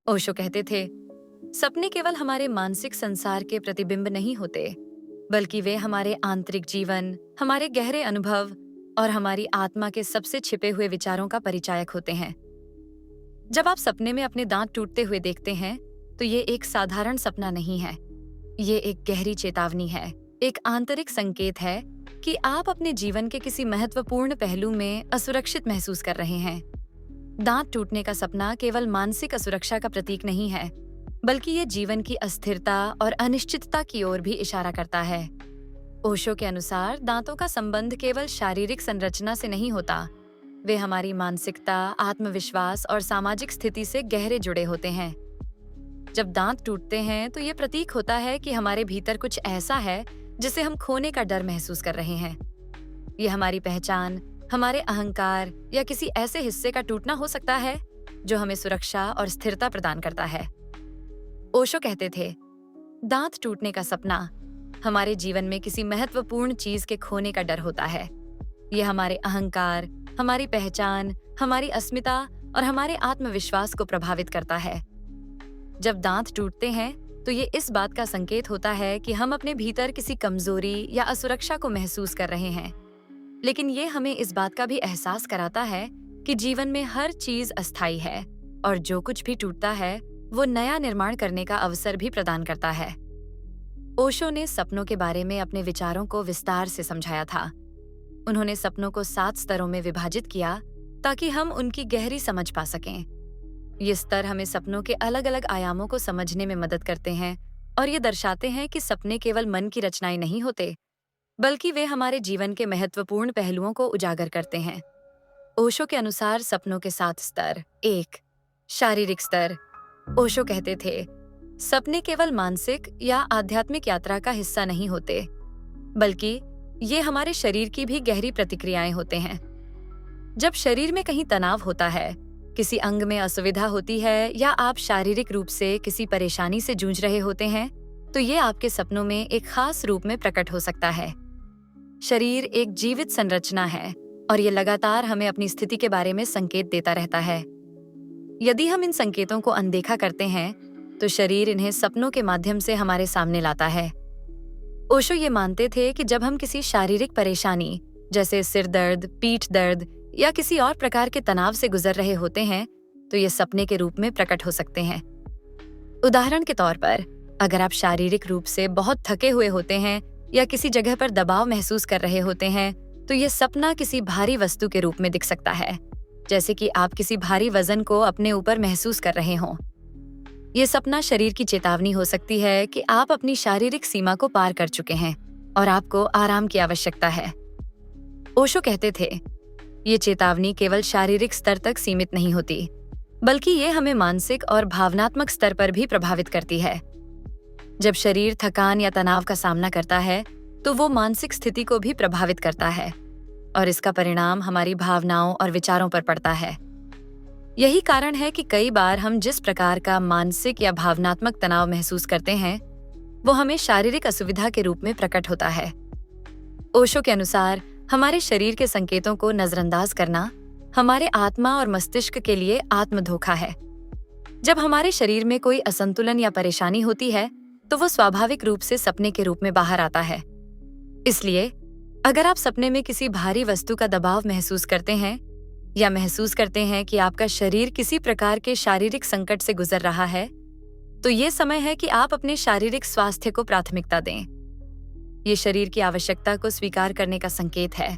ओशो कहते थे, सपने केवल हमारे मानसिक संसार के प्रतिबिंब नहीं होते, बल्कि वे हमारे आंतरिक जीवन, हमारे गहरे अनुभव और हमारी आत्मा के सबसे छिपे हुए विचारों का परिचायक होते हैं। जब आप सपने में अपने दांत टूटते हुए देखते हैं, तो ये एक साधारण सपना नहीं है। ये एक गहरी चेतावनी है, एक आंतरिक संकेत है कि आप अपने जीवन के किसी महत्वपूर्ण पहलू में असुरक्षित महसूस कर रहे हैं। दांत टूटने का सपना केवल मानसिक असुरक्षा का प्रतीक नहीं है, बल्कि ये जीवन की अस्थिरता और अनिश्चितता की ओर भी इशारा करता है। ओशो के अनुसार दांतों का संबंध केवल शारीरिक संरचना से नहीं होता, वे हमारी मानसिकता, आत्मविश्वास और सामाजिक स्थिति से गहरे जुड़े होते हैं। जब दांत टूटते हैं तो ये प्रतीक होता है कि हमारे भीतर कुछ ऐसा है जिसे हम खोने का डर महसूस कर रहे हैं। ये हमारी पहचान, हमारे अहंकार या किसी ऐसे हिस्से का टूटना हो सकता है जो हमें सुरक्षा और स्थिरता प्रदान करता है। ओशो कहते थे, दांत टूटने का सपना हमारे जीवन में किसी महत्वपूर्ण चीज के खोने का डर होता है। ये हमारे अहंकार, हमारी पहचान, हमारी अस्मिता और हमारे आत्मविश्वास को प्रभावित करता है। जब दांत टूटते हैं तो ये इस बात का संकेत होता है कि हम अपने भीतर किसी कमजोरी या असुरक्षा को महसूस कर रहे हैं। लेकिन ये हमें इस बात का भी एहसास कराता है कि जीवन में हर चीज अस्थायी है और जो कुछ भी टूटता है वो नया निर्माण करने का अवसर भी प्रदान करता है। ओशो ने सपनों के बारे में अपने विचारों को विस्तार से समझाया था। उन्होंने सपनों को 7 स्तरों में विभाजित किया ताकि हम उनकी गहरी समझ पा सकें। ये स्तर हमें सपनों के अलग अलग आयामों को समझने में मदद करते हैं और ये दर्शाते हैं कि सपने केवल मन की रचनाएं नहीं होते, बल्कि वे हमारे जीवन के महत्वपूर्ण पहलुओं को उजागर करते हैं। ओशो के अनुसार सपनों के 7 स्तर। 1. शारीरिक स्तर। ओशो कहते थे, सपने केवल मानसिक या आध्यात्मिक यात्रा का हिस्सा नहीं होते, बल्कि ये हमारे शरीर की भी गहरी प्रतिक्रियाएं होते हैं। जब शरीर में कहीं तनाव होता है, किसी अंग में असुविधा होती है या आप शारीरिक रूप से किसी परेशानी से जूझ रहे होते हैं, तो ये आपके सपनों में एक खास रूप में प्रकट हो सकता है। शरीर एक जीवित संरचना है और ये लगातार हमें अपनी स्थिति के बारे में संकेत देता रहता है। यदि हम इन संकेतों को अनदेखा करते हैं, तो शरीर इन्हें सपनों के माध्यम से हमारे सामने लाता है। ओशो ये मानते थे कि जब हम किसी शारीरिक परेशानी जैसे सिर दर्द, पीठ दर्द या किसी और प्रकार के तनाव से गुजर रहे होते हैं, तो ये सपने के रूप में प्रकट हो सकते हैं। उदाहरण के तौर पर, अगर आप शारीरिक रूप से बहुत थके हुए होते हैं या किसी जगह पर दबाव महसूस कर रहे होते हैं, तो ये सपना किसी भारी वस्तु के रूप में दिख सकता है, जैसे कि आप किसी भारी वजन को अपने ऊपर महसूस कर रहे हों। ये सपना शरीर की चेतावनी हो सकती है कि आप अपनी शारीरिक सीमा को पार कर चुके हैं और आपको आराम की आवश्यकता है। ओशो कहते थे, ये चेतावनी केवल शारीरिक स्तर तक सीमित नहीं होती, बल्कि ये हमें मानसिक और भावनात्मक स्तर पर भी प्रभावित करती है। जब शरीर थकान या तनाव का सामना करता है, तो वो मानसिक स्थिति को भी प्रभावित करता है और इसका परिणाम हमारी भावनाओं और विचारों पर पड़ता है। यही कारण है कि कई बार हम जिस प्रकार का मानसिक या भावनात्मक तनाव महसूस करते हैं, वो हमें शारीरिक असुविधा के रूप में प्रकट होता है। ओशो के अनुसार हमारे शरीर के संकेतों को नजरअंदाज करना हमारे आत्मा और मस्तिष्क के लिए आत्मधोखा है। जब हमारे शरीर में कोई असंतुलन या परेशानी होती है, तो वो स्वाभाविक रूप से सपने के रूप में बाहर आता है। इसलिए अगर आप सपने में किसी भारी वस्तु का दबाव महसूस करते हैं या महसूस करते हैं कि आपका शरीर किसी प्रकार के शारीरिक संकट से गुजर रहा है, तो ये समय है कि आप अपने शारीरिक स्वास्थ्य को प्राथमिकता दें। ये शरीर की आवश्यकता को स्वीकार करने का संकेत है,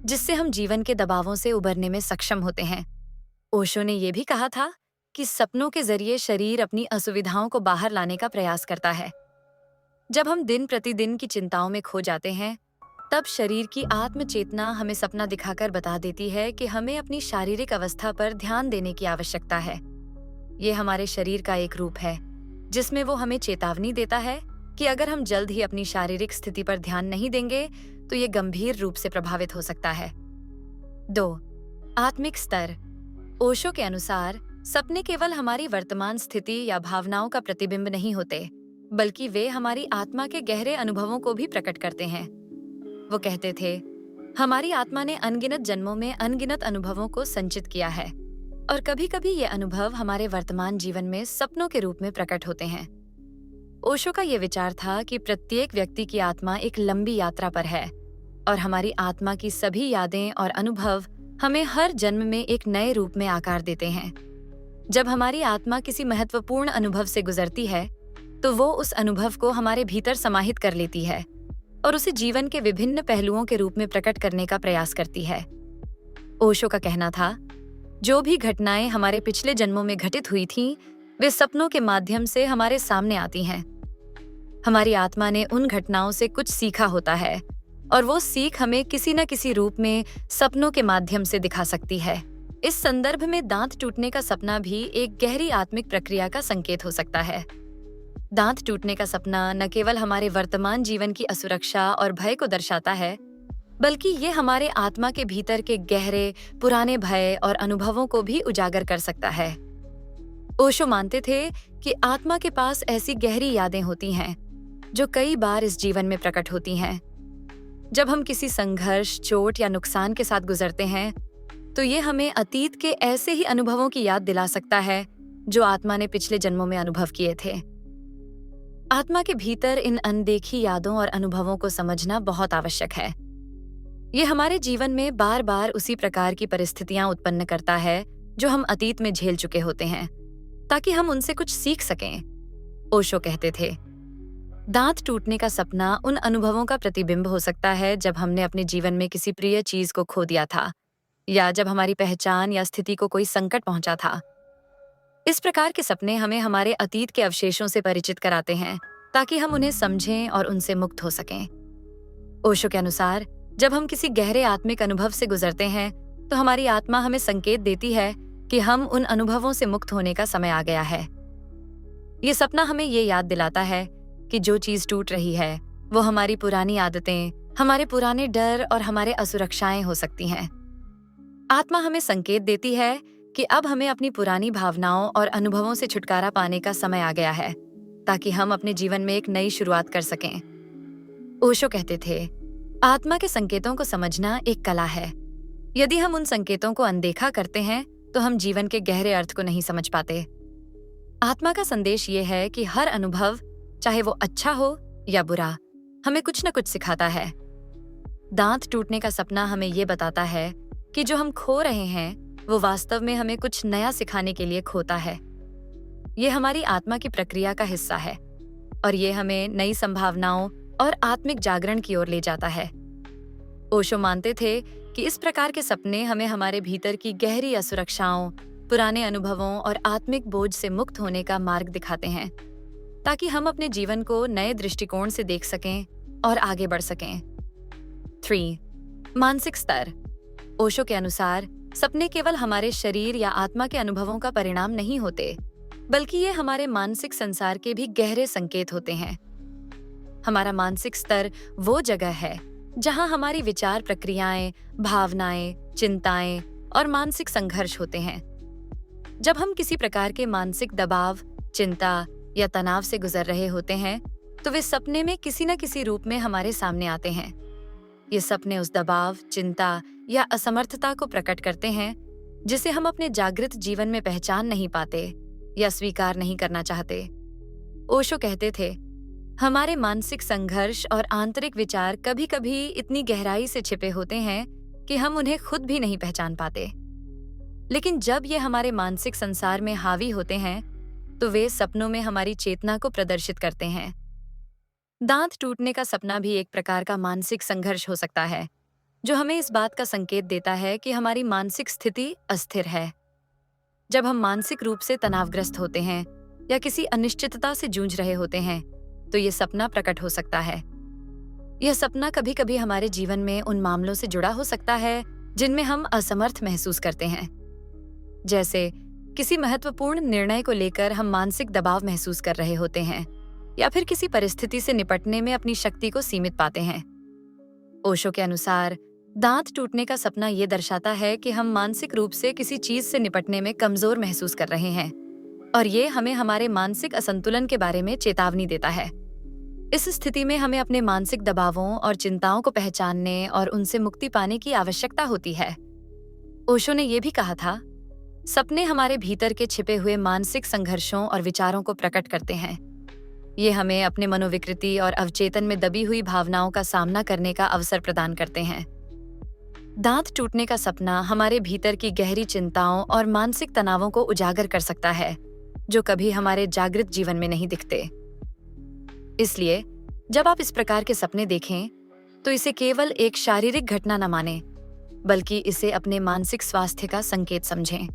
जिससे हम जीवन के दबावों से उबरने में सक्षम होते हैं। ओशो ने यह भी कहा था कि सपनों के जरिए शरीर अपनी असुविधाओं को बाहर लाने का प्रयास करता है। जब हम दिन प्रतिदिन की चिंताओं में खो जाते हैं, तब शरीर की आत्मचेतना हमें सपना दिखाकर बता देती है कि हमें अपनी शारीरिक अवस्था पर ध्यान देने की आवश्यकता है। ये हमारे शरीर का एक रूप है, जिसमें वो हमें चेतावनी देता है कि अगर हम जल्द ही अपनी शारीरिक स्थिति पर ध्यान नहीं देंगे, तो ये गंभीर रूप से प्रभावित हो सकता है। 2. आत्मिक स्तर। ओशो के अनुसार सपने केवल हमारी वर्तमान स्थिति या भावनाओं का प्रतिबिंब नहीं होते, बल्कि वे हमारी आत्मा के गहरे अनुभवों को भी प्रकट करते हैं। वो कहते थे, हमारी आत्मा ने अनगिनत जन्मों में अनगिनत अनुभवों को संचित किया है। और कभी-कभी ये अनुभव हमारे वर्तमान जीवन में सपनों के रूप में प्रकट होते हैं। ओशो का ये विचार था कि प्रत्येक व्यक्ति की आत्मा एक लंबी यात्रा पर है और हमारी आत्मा की सभी यादें और अनुभव हमें हर जन्म में एक नए रूप में आकार देते हैं। जब हमारी आत्मा किसी महत्वपूर्ण अनुभव से गुजरती है, तो वो उस अनुभव को हमारे भीतर समाहित कर लेती है और उसे जीवन के विभिन्न पहलुओं के रूप में प्रकट करने का प्रयास करती है। ओशो का कहना था, जो भी घटनाएं हमारे पिछले जन्मों में घटित हुई थीं, वे सपनों के माध्यम से हमारे सामने आती हैं। हमारी आत्मा ने उन घटनाओं से कुछ सीखा होता है और वो सीख हमें किसी न किसी रूप में सपनों के माध्यम से दिखा सकती है। इस संदर्भ में दांत टूटने का सपना भी एक गहरी आत्मिक प्रक्रिया का संकेत हो सकता है। दांत टूटने का सपना न केवल हमारे वर्तमान जीवन की असुरक्षा और भय को दर्शाता है, बल्कि ये हमारे आत्मा के भीतर के गहरे, पुराने भय और अनुभवों को भी उजागर कर सकता है। ओशो मानते थे कि आत्मा के पास ऐसी गहरी यादें होती हैं, जो कई बार इस जीवन में प्रकट होती हैं। जब हम किसी संघर्ष, चोट या नुकसान के साथ गुजरते हैं, तो ये हमें अतीत के ऐसे ही अनुभवों की याद दिला सकता है, जो आत्मा ने पिछले जन्मों में अनुभव किए थे। आत्मा के भीतर इन अनदेखी यादों और अनुभवों को समझना बहुत आवश्यक है। ये हमारे जीवन में बार बार उसी प्रकार की परिस्थितियां उत्पन्न करता है, जो हम अतीत में झेल चुके होते हैं, ताकि हम उनसे कुछ सीख सकें। ओशो कहते थे, दांत टूटने का सपना उन अनुभवों का प्रतिबिंब हो सकता है जब हमने अपने जीवन में किसी प्रिय चीज को खो दिया था, या जब हमारी पहचान या स्थिति को कोई संकट पहुंचा था। इस प्रकार के सपने हमें हमारे अतीत के अवशेषों से परिचित कराते हैं, ताकि हम उन्हें समझें और उनसे मुक्त हो सकें। ओशो के अनुसार, जब हम किसी गहरे आत्मिक अनुभव से गुजरते हैं, तो हमारी आत्मा हमें संकेत देती है कि हम उन अनुभवों से मुक्त होने का समय आ गया है। ये सपना हमें ये याद दिलाता है कि जो चीज टूट रही है, वो हमारी पुरानी आदतें, हमारे पुराने डर और हमारे असुरक्षाएं हो सकती हैं। आत्मा हमें संकेत देती है कि अब हमें अपनी पुरानी भावनाओं और अनुभवों से छुटकारा पाने का समय आ गया है, ताकि हम अपने जीवन में एक नई शुरुआत कर सकें। ओशो कहते थे, आत्मा के संकेतों को समझना एक कला है। यदि हम उन संकेतों को अनदेखा करते हैं, तो हम जीवन के गहरे अर्थ को नहीं समझ पाते। आत्मा का संदेश ये है कि हर अनुभव, चाहे वो अच्छा हो या बुरा, हमें कुछ न कुछ सिखाता है। दांत टूटने का सपना हमें ये बताता है कि जो हम खो रहे हैं, वो वास्तव में हमें कुछ नया सिखाने के लिए खोता है। ये हमारी आत्मा की प्रक्रिया का हिस्सा है और ये हमें नई संभावनाओं और आत्मिक जागरण की ओर ले जाता है। ओशो मानते थे कि इस प्रकार के सपने हमें हमारे भीतर की गहरी असुरक्षाओं, पुराने अनुभवों और आत्मिक बोझ से मुक्त होने का मार्ग दिखाते हैं, ताकि हम अपने जीवन को नए दृष्टिकोण से देख सकें और आगे बढ़ सकें। 3. मानसिक स्तर। ओशो के अनुसार, सपने केवल हमारे शरीर या आत्मा के अनुभवों का परिणाम नहीं होते, बल्कि ये हमारे मानसिक संसार के भी गहरे संकेत होते हैं। हमारा मानसिक स्तर वो जगह है जहां हमारी विचार प्रक्रियाएं, भावनाएं, चिंताएं और मानसिक संघर्ष होते हैं। जब हम किसी प्रकार के मानसिक दबाव, चिंता या तनाव से गुजर रहे होते हैं, तो वे सपने में किसी न किसी रूप में हमारे सामने आते हैं। ये सपने उस दबाव, चिंता या असमर्थता को प्रकट करते हैं, जिसे हम अपने जागृत जीवन में पहचान नहीं पाते या स्वीकार नहीं करना चाहते। ओशो कहते थे, हमारे मानसिक संघर्ष और आंतरिक विचार कभी-कभी इतनी गहराई से छिपे होते हैं कि हम उन्हें खुद भी नहीं पहचान पाते। लेकिन जब ये हमारे मानसिक संसार में हावी होते हैं, तो वे सपनों में हमारी चेतना को प्रदर्शित करते हैं। दांत टूटने का सपना भी एक प्रकार का मानसिक संघर्ष हो सकता है, जो हमें इस बात का संकेत देता है कि हमारी मानसिक स्थिति अस्थिर है। जब हम मानसिक रूप से तनावग्रस्त होते हैं या किसी अनिश्चितता से जूझ रहे होते हैं, तो ये सपना प्रकट हो सकता है। यह सपना कभी-कभी हमारे जीवन में उन मामलों से जुड़ा हो सकता है जिनमें हम असमर्थ महसूस करते हैं। जैसे किसी महत्वपूर्ण निर्णय को लेकर हम मानसिक दबाव महसूस कर रहे होते हैं, या फिर किसी परिस्थिति से निपटने में अपनी शक्ति को सीमित पाते हैं। ओशो के अनुसार, दांत टूटने का सपना ये दर्शाता है कि हम मानसिक रूप से किसी चीज से निपटने में कमजोर महसूस कर रहे हैं, और ये हमें हमारे मानसिक असंतुलन के बारे में चेतावनी देता है। इस स्थिति में हमें अपने मानसिक दबावों और चिंताओं को पहचानने और उनसे मुक्ति पाने की आवश्यकता होती है। ओशो ने यह भी कहा था, सपने हमारे भीतर के छिपे हुए मानसिक संघर्षों और विचारों को प्रकट करते हैं। ये हमें अपने मनोविकृति और अवचेतन में दबी हुई भावनाओं का सामना करने का अवसर प्रदान करते हैं। दांत टूटने का सपना हमारे भीतर की गहरी चिंताओं और मानसिक तनावों को उजागर कर सकता है, जो कभी हमारे जागृत जीवन में नहीं दिखते। इसलिए जब आप इस प्रकार के सपने देखें, तो इसे केवल एक शारीरिक घटना न मानें, बल्कि इसे अपने मानसिक स्वास्थ्य का संकेत समझें।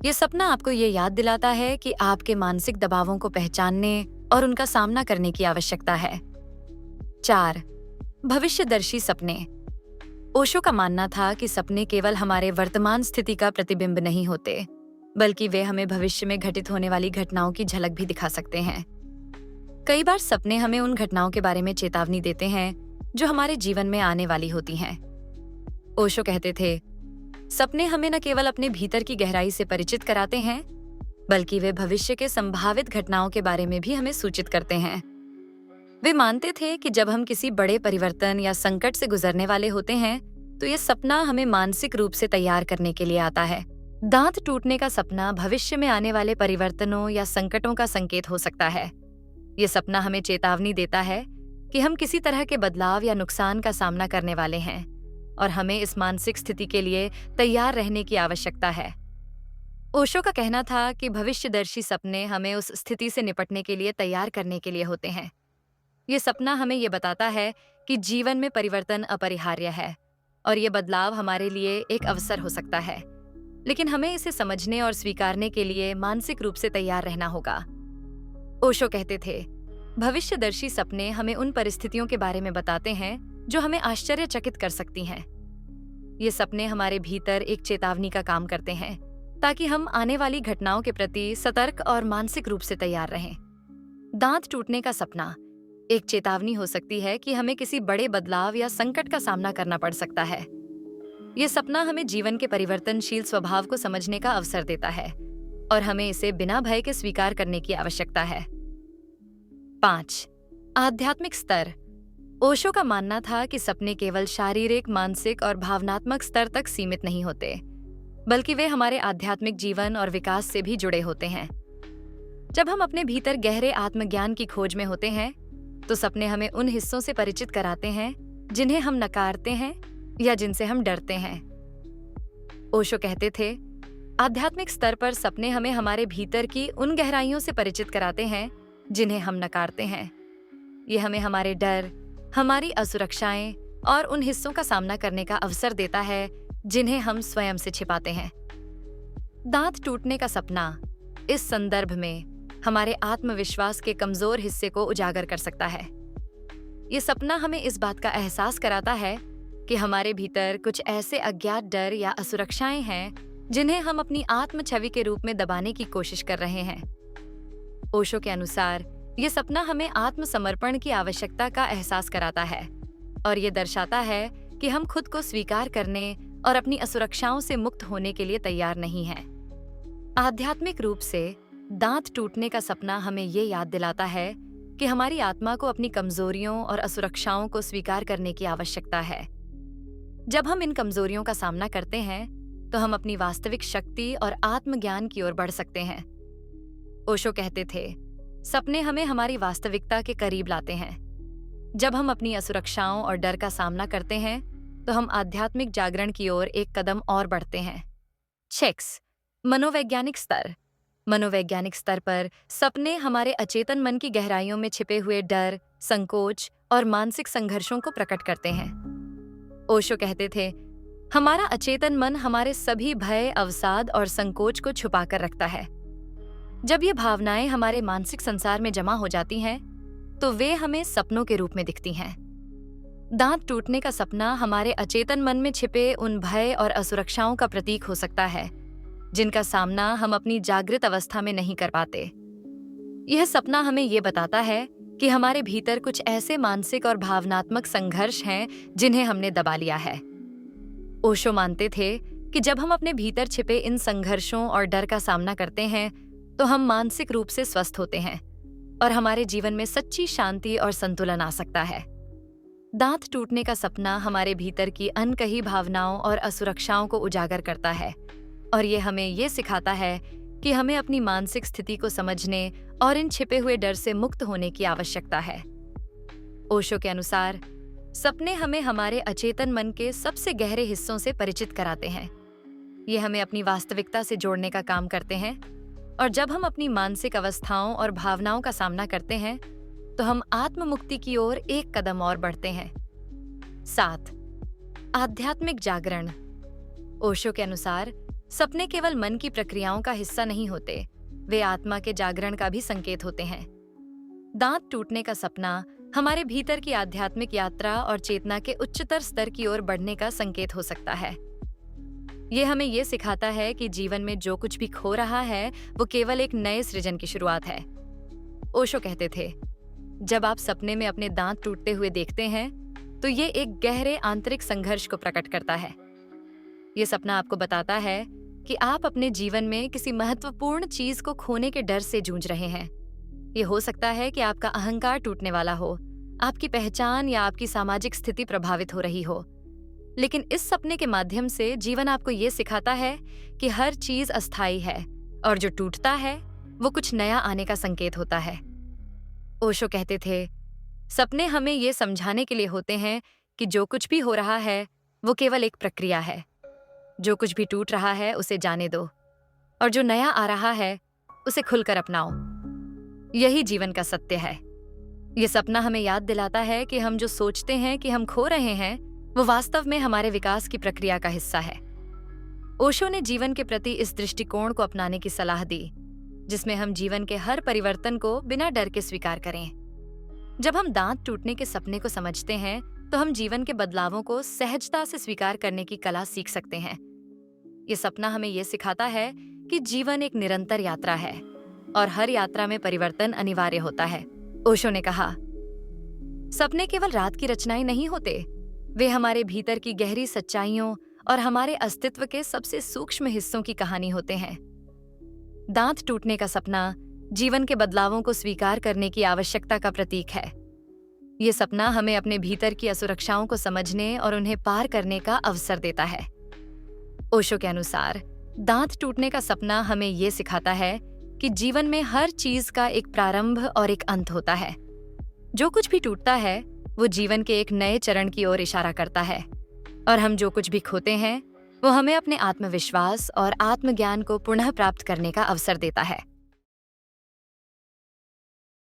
ये सपना आपको ये याद दिलाता है कि आपके मानसिक दबावों को पहचानने और उनका सामना करने की आवश्यकता है। 4. भविष्यदर्शी सपने। ओशो का मानना था कि सपने केवल हमारे वर्तमान स्थिति का प्रतिबिंब नहीं होते, बल्कि वे हमें भविष्य में घटित होने वाली घटनाओं की झलक भी दिखा सकते हैं। कई बार सपने हमें उन घटनाओं के बारे में चेतावनी देते हैं जो हमारे जीवन में आने वाली होती हैं। ओशो कहते थे, सपने हमें न केवल अपने भीतर की गहराई से परिचित कराते हैं, बल्कि वे भविष्य के संभावित घटनाओं के बारे में भी हमें सूचित करते हैं। वे मानते थे कि जब हम किसी बड़े परिवर्तन या संकट से गुजरने वाले होते हैं, तो ये सपना हमें मानसिक रूप से तैयार करने के लिए आता है। दांत टूटने का सपना भविष्य में आने वाले परिवर्तनों या संकटों का संकेत हो सकता है। ये सपना हमें चेतावनी देता है कि हम किसी तरह के बदलाव या नुकसान का सामना करने वाले हैं, और हमें इस मानसिक स्थिति के लिए तैयार रहने की आवश्यकता है। ओशो का कहना था कि भविष्यदर्शी सपने हमें उस स्थिति से निपटने के लिए तैयार करने के लिए होते हैं। ये सपना हमें ये बताता है कि जीवन में परिवर्तन अपरिहार्य है, और ये बदलाव हमारे लिए एक अवसर हो सकता है, लेकिन हमें इसे समझने और स्वीकारने के लिए मानसिक रूप से तैयार रहना होगा। ओशो कहते थे, भविष्यदर्शी सपने हमें उन परिस्थितियों के बारे में बताते हैं जो हमें आश्चर्यचकित कर सकती हैं। ये सपने हमारे भीतर एक चेतावनी का काम करते हैं, ताकि हम आने वाली घटनाओं के प्रति सतर्क और मानसिक रूप से तैयार रहें। दांत टूटने का सपना एक चेतावनी हो सकती है कि हमें किसी बड़े बदलाव या संकट का सामना करना पड़ सकता है। ये सपना हमें जीवन के परिवर्तनशील स्वभाव को समझने का अवसर देता है, और हमें इसे बिना भय के स्वीकार करने की आवश्यकता है। 5. आध्यात्मिक स्तर। ओशो का मानना था कि सपने केवल शारीरिक, मानसिक और भावनात्मक स्तर तक सीमित नहीं होते, बल्कि वे हमारे आध्यात्मिक जीवन और विकास से भी जुड़े होते हैं। जब हम अपने भीतर गहरे आत्मज्ञान की खोज में होते हैं, तो सपने हमें उन हिस्सों से परिचित कराते हैं जिन्हें हम नकारते हैं या जिनसे हम डरते हैं। ओशो कहते थे, आध्यात्मिक स्तर पर सपने हमें हमारे भीतर की उन गहराइयों से परिचित कराते हैं जिन्हें हम नकारते हैं। ये हमें हमारे डर, हमारी असुरक्षाएं और उन हिस्सों का सामना करने का अवसर देता है जिन्हें हम स्वयं से छिपाते हैं। दांत टूटने का सपना इस संदर्भ में हमारे आत्मविश्वास के कमजोर हिस्से को उजागर कर सकता है। ये सपना हमें इस बात का एहसास कराता है कि हमारे भीतर कुछ ऐसे अज्ञात डर या असुरक्षाएं हैं जिन्हें हम अपनी आत्म छवि के रूप में दबाने की कोशिश कर रहे हैं। ओशो के अनुसार ये सपना हमें आत्मसमर्पण की आवश्यकता का एहसास कराता है, और ये दर्शाता है कि हम खुद को स्वीकार करने और अपनी असुरक्षाओं से मुक्त होने के लिए तैयार नहीं हैं। आध्यात्मिक रूप से दांत टूटने का सपना हमें ये याद दिलाता है कि हमारी आत्मा को अपनी कमजोरियों और असुरक्षाओं को स्वीकार करने की आवश्यकता है। जब हम इन कमजोरियों का सामना करते हैं, तो हम अपनी वास्तविक शक्ति और आत्मज्ञान की ओर बढ़ सकते हैं। ओशो कहते थे, सपने हमें हमारी वास्तविकता के करीब लाते हैं। जब हम अपनी असुरक्षाओं और डर का सामना करते हैं, तो हम आध्यात्मिक जागरण की ओर एक कदम और बढ़ते हैं। 6. मनोवैज्ञानिक स्तर। मनोवैज्ञानिक स्तर पर सपने हमारे अचेतन मन की गहराइयों में छिपे हुए डर, संकोच और मानसिक संघर्षों को प्रकट करते हैं। ओशो कहते थे, हमारा अचेतन मन हमारे सभी भय, अवसाद और संकोच को छुपाकर रखता है। जब ये भावनाएं हमारे मानसिक संसार में जमा हो जाती हैं, तो वे हमें सपनों के रूप में दिखती हैं। दांत टूटने का सपना हमारे अचेतन मन में छिपे उन भय और असुरक्षाओं का प्रतीक हो सकता है जिनका सामना हम अपनी जागृत अवस्था में नहीं कर पाते। यह सपना हमें ये बताता है कि हमारे भीतर कुछ ऐसे मानसिक और भावनात्मक संघर्ष हैं जिन्हें हमने दबा लिया है। ओशो मानते थे कि जब हम अपने भीतर छिपे इन संघर्षों और डर का सामना करते हैं, तो हम मानसिक रूप से स्वस्थ होते हैं और हमारे जीवन में सच्ची शांति और संतुलन आ सकता है। दांत टूटने का सपना हमारे भीतर की अनकही भावनाओं और असुरक्षाओं को उजागर करता है, और ये हमें ये सिखाता है कि हमें अपनी मानसिक स्थिति को समझने और इन छिपे हुए डर से मुक्त होने की आवश्यकता है। ओशो के अनुसार सपने हमें हमारे अचेतन मन के सबसे गहरे हिस्सों से परिचित कराते हैं। ये हमें अपनी वास्तविकता से जोड़ने का काम करते हैं, और जब हम अपनी मानसिक अवस्थाओं और भावनाओं का सामना करते हैं तो हम आत्म मुक्ति की ओर एक कदम और बढ़ते हैं। 7. आध्यात्मिक जागरण। ओशो के अनुसार सपने केवल मन की प्रक्रियाओं का हिस्सा नहीं होते, वे आत्मा के जागरण का भी संकेत होते हैं। दांत टूटने का सपना हमारे भीतर की आध्यात्मिक यात्रा और चेतना के उच्चतर स्तर की ओर बढ़ने का संकेत हो सकता है। यह हमें यह सिखाता है कि जीवन में जो कुछ भी खो रहा है वो केवल एक नए सृजन की शुरुआत है। ओशो कहते थे, जब आप सपने में अपने दांत टूटते हुए देखते हैं तो ये एक गहरे आंतरिक संघर्ष को प्रकट करता है। ये सपना आपको बताता है कि आप अपने जीवन में किसी महत्वपूर्ण चीज को खोने के डर से जूझ रहे हैं। ये हो सकता है कि आपका अहंकार टूटने वाला हो, आपकी पहचान या आपकी सामाजिक स्थिति प्रभावित हो रही हो। लेकिन इस सपने के माध्यम से जीवन आपको ये सिखाता है कि हर चीज अस्थायी है और जो टूटता है वो कुछ नया आने का संकेत होता है। ओशो कहते थे, सपने हमें ये समझाने के लिए होते हैं कि जो कुछ भी हो रहा है वो केवल एक प्रक्रिया है। जो कुछ भी टूट रहा है उसे जाने दो, और जो नया आ रहा है उसे खुलकर अपनाओ। यही जीवन का सत्य है। ये सपना हमें याद दिलाता है कि हम जो सोचते हैं कि हम खो रहे हैं वो वास्तव में हमारे विकास की प्रक्रिया का हिस्सा है। ओशो ने जीवन के प्रति इस दृष्टिकोण को अपनाने की सलाह दी, जिसमें हम जीवन के हर परिवर्तन को बिना डर के स्वीकार करें। जब हम दांत टूटने के सपने को समझते हैं तो हम जीवन के बदलावों को सहजता से स्वीकार करने की कला सीख सकते हैं। ये सपना हमें यह सिखाता है कि जीवन एक निरंतर यात्रा है और हर यात्रा में परिवर्तन अनिवार्य होता है। ओशो ने कहा, सपने केवल रात की रचनाएं नहीं होते, वे हमारे भीतर की गहरी सच्चाइयों और हमारे अस्तित्व के सबसे सूक्ष्म हिस्सों की कहानी होते हैं। दांत टूटने का सपना जीवन के बदलावों को स्वीकार करने की आवश्यकता का प्रतीक है। ये सपना हमें अपने भीतर की असुरक्षाओं को समझने और उन्हें पार करने का अवसर देता है। ओशो के अनुसार दांत टूटने का सपना हमें ये सिखाता है कि जीवन में हर चीज का एक प्रारंभ और एक अंत होता है। जो कुछ भी टूटता है वो जीवन के एक नए चरण की ओर इशारा करता है, और हम जो कुछ भी खोते हैं वो हमें अपने आत्मविश्वास और आत्मज्ञान को पुनः प्राप्त करने का अवसर देता है।